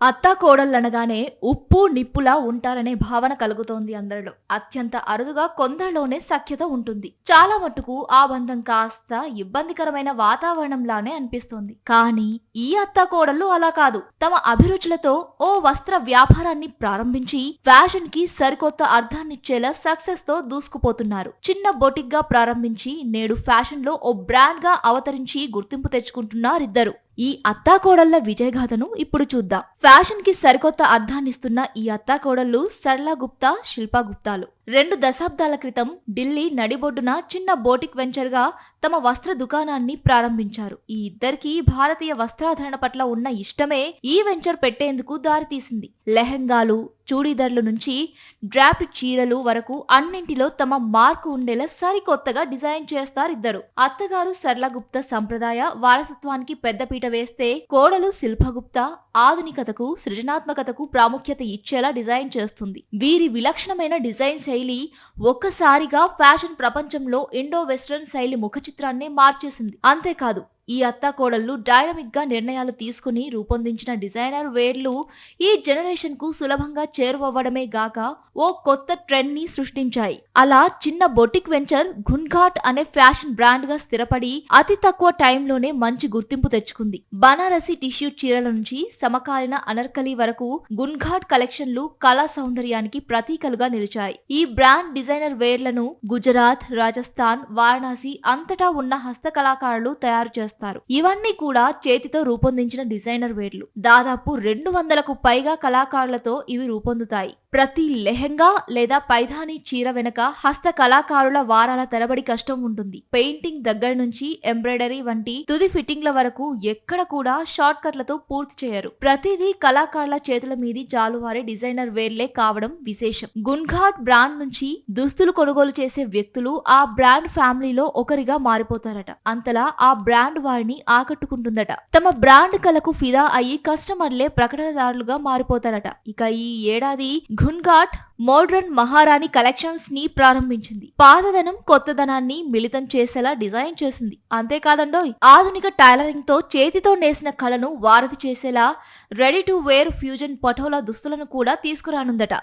అత్తా కోడళ్ళనగానే ఉప్పు నిప్పులా ఉంటారనే భావన కలుగుతోంది అందరిలో. అత్యంత అరుదుగా కొందరిలోనే సఖ్యత ఉంటుంది. చాలా మట్టుకు ఆ బంధం కాస్త ఇబ్బందికరమైన వాతావరణంలానే అనిపిస్తోంది. కానీ ఈ అత్తా కోడళ్ళు అలా కాదు. తమ అభిరుచులతో ఓ వస్త్ర వ్యాపారాన్ని ప్రారంభించి ఫ్యాషన్ కి సరికొత్త అర్థాన్నిచ్చేలా సక్సెస్ తో దూసుకుపోతున్నారు. చిన్న బొటిక్ గా ప్రారంభించి నేడు ఫ్యాషన్ లో ఓ బ్రాండ్ గా అవతరించి గుర్తింపు తెచ్చుకుంటున్నారిద్దరు. ఈ అత్తాకోడళ్ల విజయగాథను ఇప్పుడు చూద్దాం. ఫ్యాషన్ కి సరికొత్త అర్థాన్నిస్తున్న ఈ అత్తాకోడళ్లు సరళ గుప్తా, శిల్పా గుప్తాలు 2 దశాబ్దాల క్రితం ఢిల్లీ నడిబొడ్డున చిన్న బోటిక్ వెంచర్ గా తమ వస్త్ర దుకాణాన్ని ప్రారంభించారు. ఈ ఇద్దరికి భారతీయ వస్త్రాధరణ పట్ల ఉన్న ఇష్టమే ఈ వెంచర్ పెట్టేందుకు దారితీసింది. లెహెంగాలు, చూడీదర్లు నుంచి డ్రాప్డ్ చీరలు వరకు అన్నింటిలో తమ మార్కు ఉండేలా సరికొత్తగా డిజైన్ చేస్తారిద్దరు. అత్తగారు సరళ గుప్తా సంప్రదాయ వారసత్వానికి పెద్దపీట వేస్తే, కోడలు శిల్పగుప్తా ఆధునికతకు, సృజనాత్మకతకు ప్రాముఖ్యత ఇచ్చేలా డిజైన్ చేస్తుంది. వీరి విలక్షణమైన డిజైన్ శైలి ఒక్కసారిగా ఫ్యాషన్ ప్రపంచంలో ఇండో వెస్ట్రన్ శైలి ముఖ చిత్రాన్నే మార్చేసింది. అంతేకాదు, ఈ అత్తాకోడళ్లు డైనమిక్ గా నిర్ణయాలు తీసుకుని రూపొందించిన డిజైనర్ వేర్లు ఈ జనరేషన్ కు సులభంగా చేరువవ్వడమే గాక ఓ కొత్త ట్రెండ్ ని సృష్టించాయి. అలా చిన్న బొటిక్ వెంచర్ గున్ఘాట్ అనే ఫ్యాషన్ బ్రాండ్ గా స్థిరపడి అతి తక్కువ టైంలోనే మంచి గుర్తింపు తెచ్చుకుంది. బనారసి టిష్యూ చీరల నుంచి సమకాలీన అనర్కలి వరకు గున్ఘాట్ కలెక్షన్లు కళా సౌందర్యానికి ప్రతీకలుగా నిలిచాయి. ఈ బ్రాండ్ డిజైనర్ వేర్లను గుజరాత్, రాజస్థాన్, వారణాసి అంతటా ఉన్న హస్త కళాకారులు తయారు చేస్తారు. ఇవన్నీ కూడా చేతితో రూపొందించిన డిజైనర్ వేర్లు. దాదాపు 200కు పైగా కళాకారులతో ఇవి రూపొందుతాయి. ప్రతి లెహెంగా లేదా పైథానీ చీర వెనక హస్త కళాకారుల వారాల తరబడి కష్టం ఉంటుంది. పెయింటింగ్ దగ్గర నుంచి ఎంబ్రాయిడరీ వంటి తుది ఫిట్టింగ్ల వరకు ఎక్కడ కూడా షార్ట్ కట్లతో పూర్తి చేయరు. ప్రతిదీ కళాకారుల చేతుల మీది జాలువారే డిజైనర్ వేర్లే కావడం విశేషం. గున్ఘాట్ బ్రాండ్ నుంచి దుస్తులు కొనుగోలు చేసే వ్యక్తులు ఆ బ్రాండ్ ఫ్యామిలీలో ఒకరిగా మారిపోతారట. అంతలా ఆ బ్రాండ్ వారిని ఆకట్టుకుంటుందట. తమ బ్రాండ్ కళకు ఫిదా అయ్యి కస్టమర్లే ప్రకటనదారులుగా మారిపోతారట. ఇక ఈ ఏడాది గున్ఘాట్ మోడ్రన్ మహారాణి కలెక్షన్స్ ని ప్రారంభించింది. పాతదనం కొత్తదనాన్ని మిళితం చేసేలా డిజైన్ చేసింది. అంతేకాదండోయ్, ఆధునిక టైలరింగ్ తో చేతితో నేసిన కళను వారధి చేసేలా ready to wear fusion Patola దుస్తులను కూడా తీసుకురానుందట.